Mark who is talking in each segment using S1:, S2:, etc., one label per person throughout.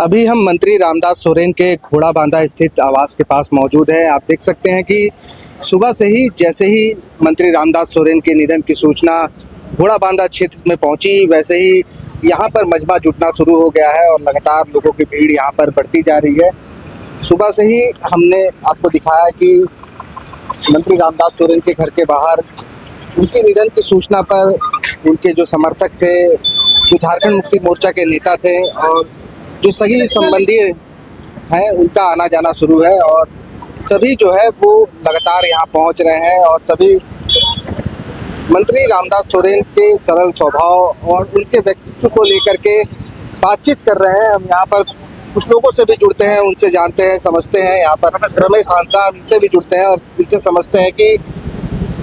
S1: अभी हम मंत्री रामदास सोरेन के घोड़ा बांधा स्थित आवास के पास मौजूद हैं। आप देख सकते हैं कि सुबह से ही जैसे ही मंत्री रामदास सोरेन के निधन की सूचना घोड़ा बांधा क्षेत्र में पहुंची, वैसे ही यहाँ पर मजमा जुटना शुरू हो गया है और लगातार लोगों की भीड़ यहाँ पर बढ़ती जा रही है। सुबह से ही हमने आपको दिखाया कि मंत्री रामदास सोरेन के घर के बाहर उनके निधन की सूचना पर उनके जो समर्थक थे, जो झारखंड मुक्ति मोर्चा के नेता थे और जो सभी संबंधी हैं, उनका आना जाना शुरू है और सभी जो है वो लगातार यहाँ पहुँच रहे हैं और सभी मंत्री रामदास सोरेन के सरल स्वभाव और उनके व्यक्तित्व को लेकर के बातचीत कर रहे हैं। हम यहाँ पर कुछ लोगों से भी जुड़ते हैं, उनसे जानते हैं, समझते हैं। यहाँ पर रमेश हांसदा, इनसे भी जुड़ते हैं और इनसे समझते हैं कि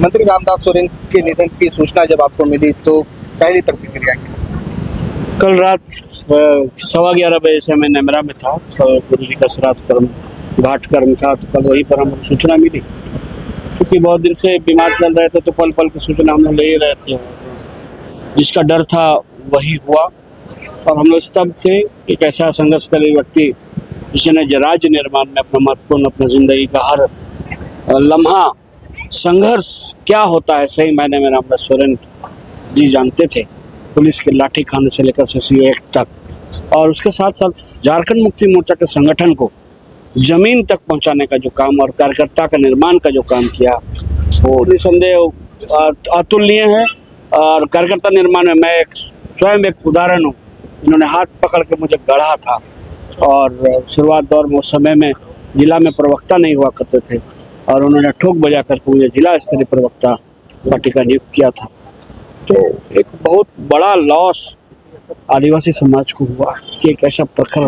S1: मंत्री रामदास सोरेन के निधन की सूचना जब आपको मिली तो पहली प्रतिक्रिया क्या?
S2: कल रात 11:15 बजे से मैं नेमरा में था, गुरु जी का श्राद्ध कर्म घाट कर्म था, तो कल वहीं पर हमको सूचना मिली। क्योंकि बहुत दिन से बीमार चल रहे थे तो पल पल की सूचना हम लोग ले ही रहे थे। जिसका डर था वही हुआ और हम लोग स्तब्ध थे। एक ऐसा संघर्षकारी व्यक्ति जिसने राज्य निर्माण में अपना महत्वपूर्ण, अपना जिंदगी का हर लम्हा संघर्ष क्या होता है सही मायने में रामदास सोरेन जी जानते थे। पुलिस के लाठी खाने से लेकर सीसीओ एक्ट तक और उसके साथ साथ झारखंड मुक्ति मोर्चा के संगठन को जमीन तक पहुंचाने का जो काम और कार्यकर्ता का निर्माण का जो काम किया वो निसंदेह अतुलनीय है। और कार्यकर्ता निर्माण में मैं स्वयं एक उदाहरण हूँ। इन्होंने हाथ पकड़ के मुझे गढ़ा था और शुरुआत दौर में उस समय में जिला में प्रवक्ता नहीं हुआ करते थे और उन्होंने ठोक बजा करके मुझे जिला स्तरीय प्रवक्ता पार्टी का नियुक्त किया था। तो एक बहुत बड़ा लॉस आदिवासी समाज को हुआ कि एक ऐसा प्रखर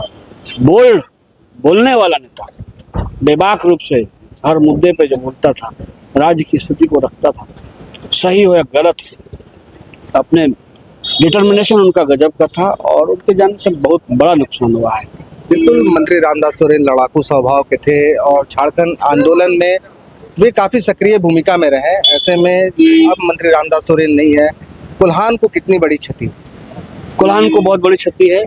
S2: बोलने वाला नेता बेबाक रूप से हर मुद्दे पे जो बोलता था, राज्य की स्थिति को रखता था, सही हो या गलत, अपने डिटर्मिनेशन उनका गजब का था और उनके जाने से बहुत बड़ा नुकसान हुआ है।
S1: बिल्कुल, मंत्री रामदास सोरेन लड़ाकू स्वभाव के थे और झारखंड आंदोलन में वे काफ़ी सक्रिय भूमिका में रहे। ऐसे में अब मंत्री रामदास सोरेन नहीं है, कोल्हान को कितनी बड़ी क्षति?
S2: कोल्हान को बहुत बड़ी क्षति है।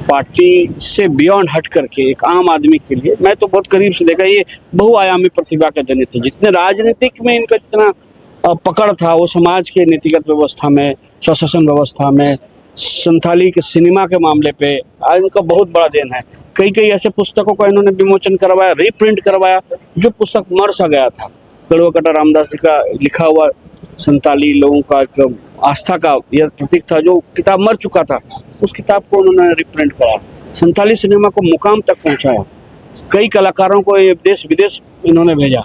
S2: पार्टी से बियॉन्ड हट करके एक आम आदमी के लिए मैं तो बहुत करीब से देखा, ये बहुआयामी प्रतिभा के धनी थे। जितने राजनीतिक में इनका जितना पकड़ था वो समाज के नीतिगत व्यवस्था में, स्वशासन व्यवस्था में, संथाली के सिनेमा के मामले पे इनका बहुत बड़ा देन है। कई ऐसे पुस्तकों का इन्होंने विमोचन करवाया, रीप्रिंट करवाया। जो पुस्तक मर सा गया था, कड़वा कटा रामदास जी का लिखा हुआ संताली लोगों का एक आस्था का यह प्रतीक था, जो किताब मर चुका था, उस किताब को उन्होंने रिप्रिंट कराया, संताली सिनेमा को मुकाम तक पहुंचाया, कई कलाकारों को ये देश विदेश इन्होंने भेजा।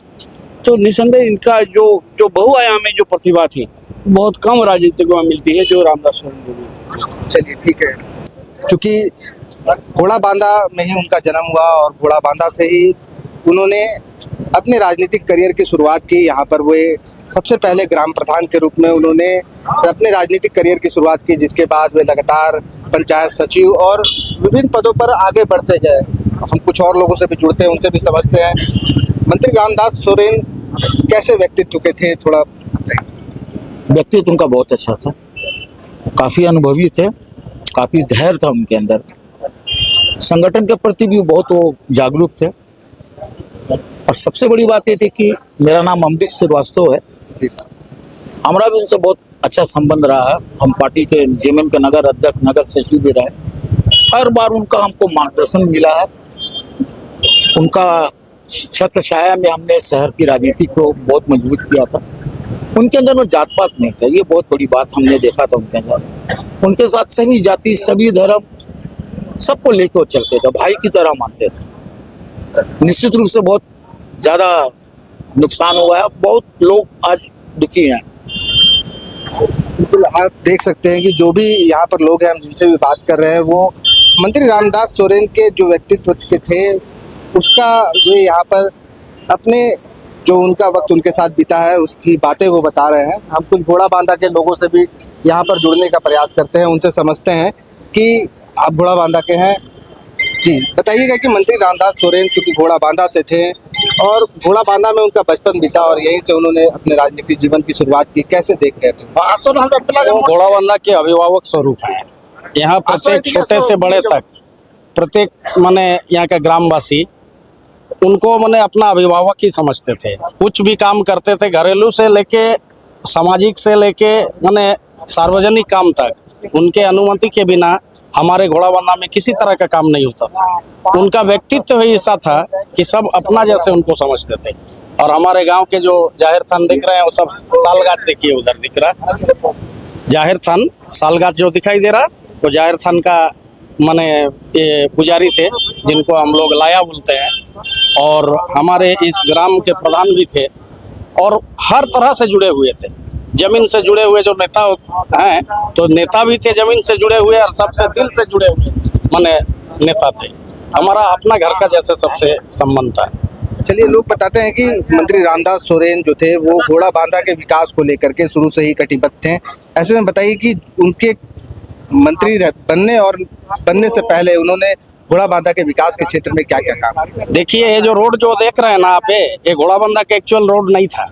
S2: तो निसंदेह इनका जो बहुआयामी जो प्रतिभा थी बहुत कम राजनीतिकों में मिलती है जो रामदास सोरेन जी।
S1: चलिए ठीक है, क्योंकि घोड़ा बांधा में ही उनका जन्म हुआ और घोड़ा बांधा से ही उन्होंने अपने राजनीतिक करियर की शुरुआत की। यहाँ पर वे सबसे पहले ग्राम प्रधान के रूप में उन्होंने अपने राजनीतिक करियर की शुरुआत की, जिसके बाद वे लगातार पंचायत सचिव और विभिन्न पदों पर आगे बढ़ते गए। हम कुछ और लोगों से भी जुड़ते हैं, उनसे भी समझते हैं। मंत्री रामदास सोरेन कैसे व्यक्तित्व के थे? थोड़ा
S3: व्यक्तित्व उनका बहुत अच्छा था, काफ़ी अनुभवी थे, काफ़ी धैर्य था उनके अंदर, संगठन के प्रति भी बहुत वो जागरूक थे। और सबसे बड़ी बात ये थी कि मेरा नाम अमृत श्रीवास्तव है, हमारा भी उनसे बहुत अच्छा संबंध रहा है। हम पार्टी के जेएमएम के नगर अध्यक्ष, नगर सचिव भी रहे। हर बार उनका हमको मार्गदर्शन मिला है। उनका छत्र छाया में हमने शहर की राजनीति को बहुत मजबूत किया था। उनके अंदर में जात पात नहीं था, ये बहुत बड़ी बात हमने देखा था उनके अंदर। उनके साथ सभी जाति, सभी धर्म, सबको लेकर वो चलते थे, भाई की तरह मानते थे। निश्चित रूप से बहुत ज़्यादा नुकसान हुआ है, बहुत लोग आज दुखी हैं।
S1: बिल्कुल, आप देख सकते हैं कि जो भी यहाँ पर लोग हैं, हम जिनसे भी बात कर रहे हैं, वो मंत्री रामदास सोरेन के जो व्यक्तित्व के थे उसका जो यहाँ पर अपने जो उनका वक्त उनके साथ बीता है उसकी बातें वो बता रहे हैं। हम कुछ घोड़ा बांधा के लोगों से भी यहाँ पर जुड़ने का प्रयास करते हैं, उनसे समझते हैं कि आप घोड़ा बांधा के हैं। जी बताइएगा कि मंत्री रामदास सोरेन चूँकि घोड़ा बांधा से थे और घोड़ा बांधा में उनका बचपन बीता और यहीं से उन्होंने अपने राजनीतिक जीवन की शुरुआत की, कैसे देख रहे थे?
S4: वो घोड़ा बांधा के अभिभावक स्वरूप हैं। यहाँ प्रत्येक छोटे से बड़े तक प्रत्येक माने यहाँ के ग्रामवासी उनको माने अपना अभिभावक ही समझते थे। कुछ भी काम करते थे, घरेलू से लेके सामाजिक से लेके माने सार्वजनिक काम तक, उनके अनुमति के बिना हमारे घोड़ाबंदा में किसी तरह का काम नहीं होता था। उनका व्यक्तित्व ही ऐसा था कि सब अपना जैसे उनको समझते थे। और हमारे गांव के जो जाहिर थान दिख रहे हैं वो सब सालगाछ, देखिए उधर दिख रहा जाहिर थान, सालगाछ जो दिखाई दे रहा वो जाहिर थान का माने ये पुजारी थे, जिनको हम लोग लाया बोलते हैं। और हमारे इस ग्राम के प्रधान भी थे और हर तरह से जुड़े हुए थे, जमीन से जुड़े हुए जो नेता हैं, तो नेता भी थे जमीन से जुड़े हुए और सबसे दिल से जुड़े हुए माने नेता थे। हमारा अपना घर का जैसे सबसे संबंध था।
S1: चलिए, लोग बताते हैं कि मंत्री रामदास सोरेन जो थे वो घोड़ा बांधा के विकास को लेकर के शुरू से ही कटिबद्ध थे। ऐसे में बताइए कि उनके मंत्री बनने और बनने से पहले उन्होंने घोड़ा बांधा के विकास के क्षेत्र में क्या क्या काम किया?
S4: देखिए, ये जो रोड जो देख रहे हैं ना आप, ये घोड़ाबंदा के एक्चुअल रोड नहीं था।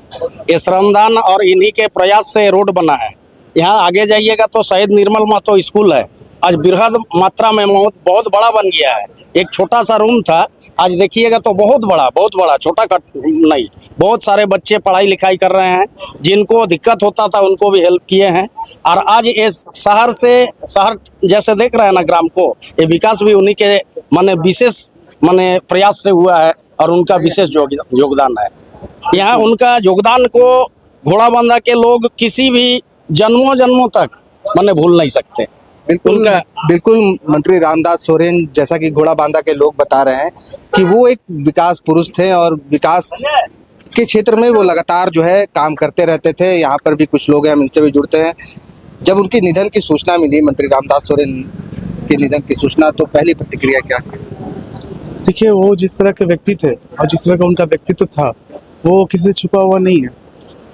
S4: ये श्रमदान और इन्हीं के प्रयास से रोड बना है। यहाँ आगे जाइएगा तो शहीद निर्मल महतो स्कूल है, आज बृहद मात्रा में बहुत बड़ा बन गया है। एक छोटा सा रूम था, आज देखिएगा तो बहुत बड़ा, छोटा कट नहीं। बहुत सारे बच्चे पढ़ाई लिखाई कर रहे हैं, जिनको दिक्कत होता था उनको भी हेल्प किए हैं। और आज इस शहर जैसे देख रहे हैं ना ग्राम को, ये विकास भी उन्हीं के माने विशेष माने प्रयास से हुआ है और उनका विशेष योगदान है। यहाँ उनका योगदान को घोड़ाबंदा के लोग किसी भी जन्मों तक माने भूल नहीं सकते।
S1: बिल्कुल मंत्री रामदास सोरेन, जैसा कि घोड़ा बांधा के लोग बता रहे हैं कि वो एक विकास पुरुष थे और विकास के क्षेत्र में वो लगातार जो है काम करते रहते थे। यहाँ पर भी कुछ लोग हैं, हम इनसे भी जुड़ते हैं। जब उनके निधन की सूचना मिली, मंत्री रामदास सोरेन के निधन की सूचना, तो पहली प्रतिक्रिया क्या थी?
S5: देखिए, वो जिस तरह के व्यक्ति थे और जिस तरह का उनका व्यक्तित्व था, वो किसी से छुपा हुआ नहीं है।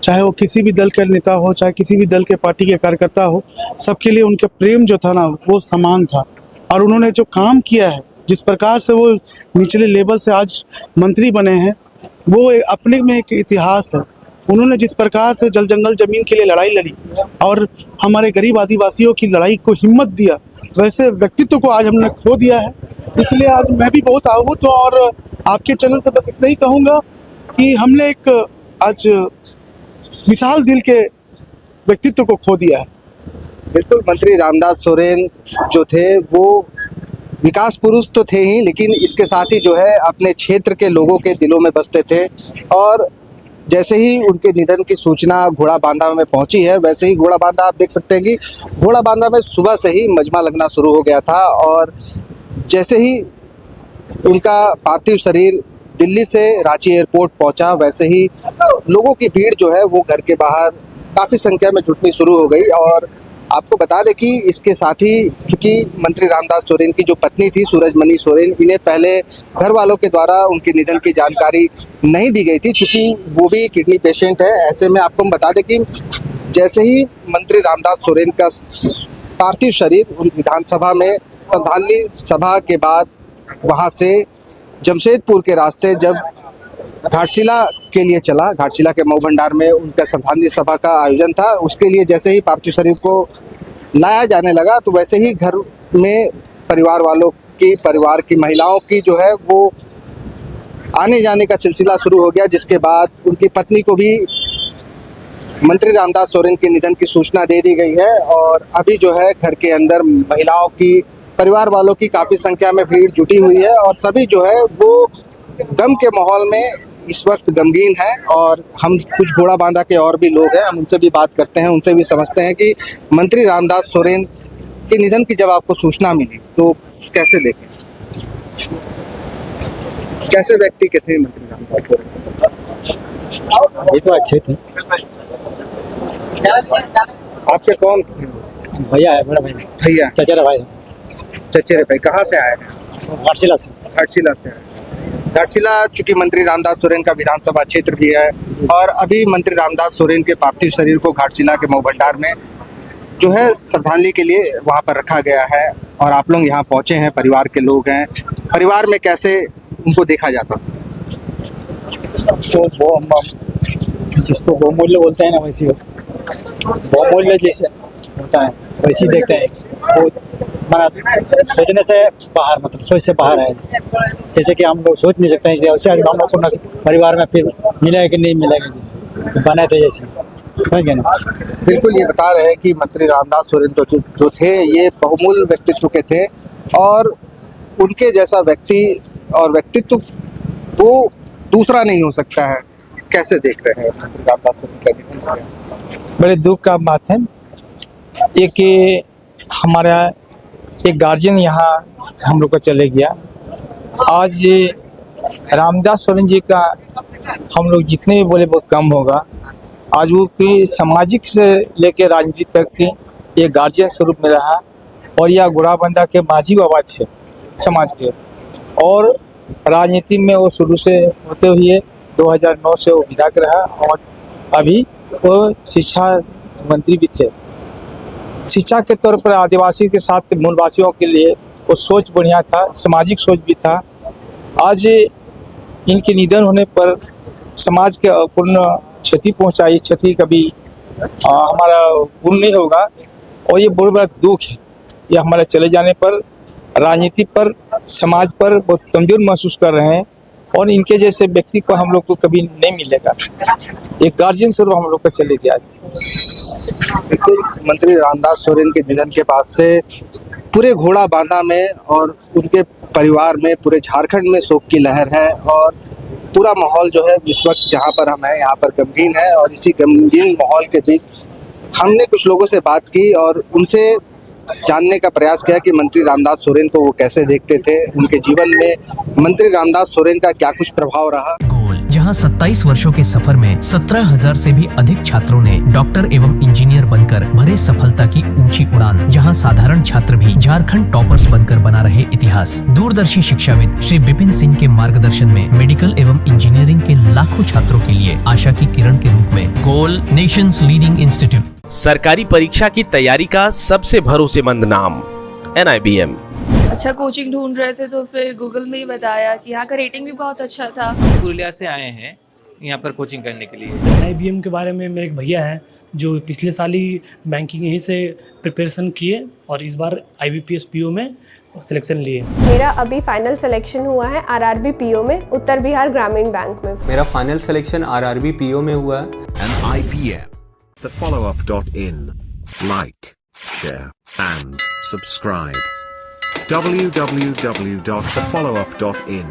S5: चाहे वो किसी भी दल के नेता हो, चाहे किसी भी दल के पार्टी के कार्यकर्ता हो, सबके लिए उनका प्रेम जो था ना वो समान था। और उन्होंने जो काम किया है, जिस प्रकार से वो निचले लेवल से आज मंत्री बने हैं, वो अपने में एक इतिहास है। उन्होंने जिस प्रकार से जल जंगल जमीन के लिए लड़ाई लड़ी और हमारे गरीब आदिवासियों की लड़ाई को हिम्मत दिया, वैसे व्यक्तित्व को आज हमने खो दिया है। इसलिए आज मैं भी बहुत आहूत हूँ और आपके चैनल से बस इतना ही कहूँगा कि हमने एक आज विशाल दिल के व्यक्तित्व को खो दिया है।
S1: बिल्कुल, मंत्री रामदास सोरेन जो थे वो विकास पुरुष तो थे ही, लेकिन इसके साथ ही जो है अपने क्षेत्र के लोगों के दिलों में बसते थे। और जैसे ही उनके निधन की सूचना घोड़ा बांधा में पहुंची है, वैसे ही घोड़ा बांधा, आप देख सकते हैं कि घोड़ा बांधा में सुबह से ही मजमा लगना शुरू हो गया था। और जैसे ही उनका पार्थिव शरीर दिल्ली से रांची एयरपोर्ट पहुंचा, वैसे ही लोगों की भीड़ जो है वो घर के बाहर काफ़ी संख्या में जुटनी शुरू हो गई। और आपको बता दें कि इसके साथ ही चूँकि मंत्री रामदास सोरेन की जो पत्नी थी सूरजमणि सोरेन, इन्हें पहले घर वालों के द्वारा उनके निधन की जानकारी नहीं दी गई थी, चूँकि वो भी किडनी पेशेंट है। ऐसे में आपको हम बता दें कि जैसे ही मंत्री रामदास सोरेन का पार्थिव शरीर उन विधानसभा में श्रद्धांजलि सभा के बाद वहाँ से जमशेदपुर के रास्ते जब घाटशिला के लिए चला, घाटशिला के मऊ भंडार में उनका श्रद्धांजलि सभा का आयोजन था, उसके लिए जैसे ही पार्थिव शरीर को लाया जाने लगा, तो वैसे ही घर में परिवार की महिलाओं की जो है वो आने जाने का सिलसिला शुरू हो गया, जिसके बाद उनकी पत्नी को भी मंत्री रामदास सोरेन के निधन की सूचना दे दी गई है। और अभी जो है घर के अंदर महिलाओं की, परिवार वालों की काफ़ी संख्या में भीड़ जुटी हुई है और सभी जो है वो गम के माहौल में इस वक्त गमगीन है। और हम कुछ घोड़ा बांधा के और भी लोग हैं, हम उनसे भी बात करते हैं, उनसे भी समझते हैं कि मंत्री रामदास सोरेन के निधन की जब आपको सूचना मिली तो कैसे देखें, कैसे व्यक्ति के थे मंत्री रामदास सोरेन?
S6: ये तो अच्छे थे।
S1: आपके कौन थे?
S6: भैया है, बड़ा भाई,
S1: भैया,
S6: चचेरा भाई,
S1: चचेरे भाई। कहाँ से आए हैं?
S6: घाटशिला से।
S1: घाटशिला से आए। घाटशिला चूंकि मंत्री रामदास सोरेन का विधानसभा क्षेत्र भी है और अभी मंत्री रामदास सोरेन के पार्थिव शरीर को घाटशिला के मऊ भंडार में जो है श्रद्धांजलि के लिए वहाँ पर रखा गया है। और आप लोग यहाँ पहुँचे हैं, परिवार के लोग हैं, परिवार में कैसे उनको देखा जाता?
S6: तो वो जिसको बहुमूल्य बोलते हैं ना, वैसी बहुमूल्य जैसे होता है वैसे देखते हैं। वो बना सोचने से बाहर, मतलब सोच से बाहर है। जैसे कि हम लोग सोच नहीं सकते हैं कि ऐसे हम लोग को परिवार में फिर मिलेगा कि नहीं मिलेगा, बने थे जैसे, समझ गए ना।
S1: बिल्कुल, ये बता रहे हैं कि मंत्री रामदास सोरेन तो जो थे ये बहुमूल्य व्यक्तित्व के थे और उनके जैसा व्यक्ति और व्यक्तित्व वो दूसरा नहीं हो सकता है। कैसे देख रहे हैं मंत्री रामदास सोरेन का निधन?
S7: बड़े दुख का बात है। एक ये हमारा एक गार्जियन यहाँ हम लोग का चले गया। आज ये रामदास सोरेन जी का हम लोग जितने भी बोले वो कम होगा। आज वो कि सामाजिक से लेकर राजनीति तक थी, ये गार्जियन स्वरूप में रहा और यह घोड़ाबंदा के माझी बाबा थे समाज के, और राजनीति में वो शुरू से होते हुए 2009 से वो विधायक रहा और अभी वो शिक्षा मंत्री भी थे। शिक्षा के तौर पर आदिवासी के साथ मूलवासियों के लिए वो सोच बढ़िया था, सामाजिक सोच भी था। आज इनके निधन होने पर समाज के अपूर्ण क्षति पहुंचाई, क्षति कभी हमारा पूर्ण नहीं होगा और ये बहुत बड़ा दुख है। ये हमारे चले जाने पर राजनीति पर, समाज पर बहुत कमजोर महसूस कर रहे हैं और इनके जैसे व्यक्ति को हम लोग को कभी नहीं मिलेगा। एक गार्जियन स्वरूप हम लोग को चले गया।
S1: बिल्कुल, मंत्री रामदास सोरेन के निधन के बाद से पूरे घोड़ा बांधा में और उनके परिवार में, पूरे झारखंड में शोक की लहर है और पूरा माहौल जो है इस वक्त जहाँ पर हम हैं यहाँ पर गमगीन है। और इसी गमगीन माहौल के बीच हमने कुछ लोगों से बात की और उनसे जानने का प्रयास किया कि मंत्री रामदास सोरेन को वो कैसे देखते थे, उनके जीवन में मंत्री रामदास सोरेन का क्या कुछ प्रभाव रहा।
S8: गोल, जहां 27 वर्षों के सफर में 17,000 से भी अधिक छात्रों ने डॉक्टर एवं इंजीनियर बनकर भरे सफलता की ऊंची उड़ान, जहां साधारण छात्र भी झारखंड टॉपर्स बनकर बना रहे इतिहास। दूरदर्शी शिक्षाविद श्री विपिन सिंह के मार्गदर्शन में मेडिकल एवं इंजीनियरिंग के लाखों छात्रों के लिए आशा की किरण के रूप में गोल, नेशंस लीडिंग इंस्टीट्यूट।
S9: सरकारी परीक्षा की तैयारी का सबसे भरोसेमंद नाम NIBM।
S10: अच्छा कोचिंग ढूंढ रहे थे तो फिर गूगल में ही बताया कि यहाँ का रेटिंग भी बहुत अच्छा था।
S11: पुरुलिया से आए हैं यहाँ पर कोचिंग करने के लिए।
S12: NIBM के बारे में मेरे एक भैया हैं जो पिछले साल ही बैंकिंग यहीं से प्रिपरेशन किए और इस बार IBPS PO में सिलेक्शन लिए।
S13: मेरा अभी फाइनल सिलेक्शन हुआ है RRB PO में, उत्तर बिहार ग्रामीण बैंक में।
S14: मेरा फाइनल सिलेक्शन RRB PO में हुआ है।
S15: NIBM, thefollowup.in, like, share and subscribe. www.thefollowup.in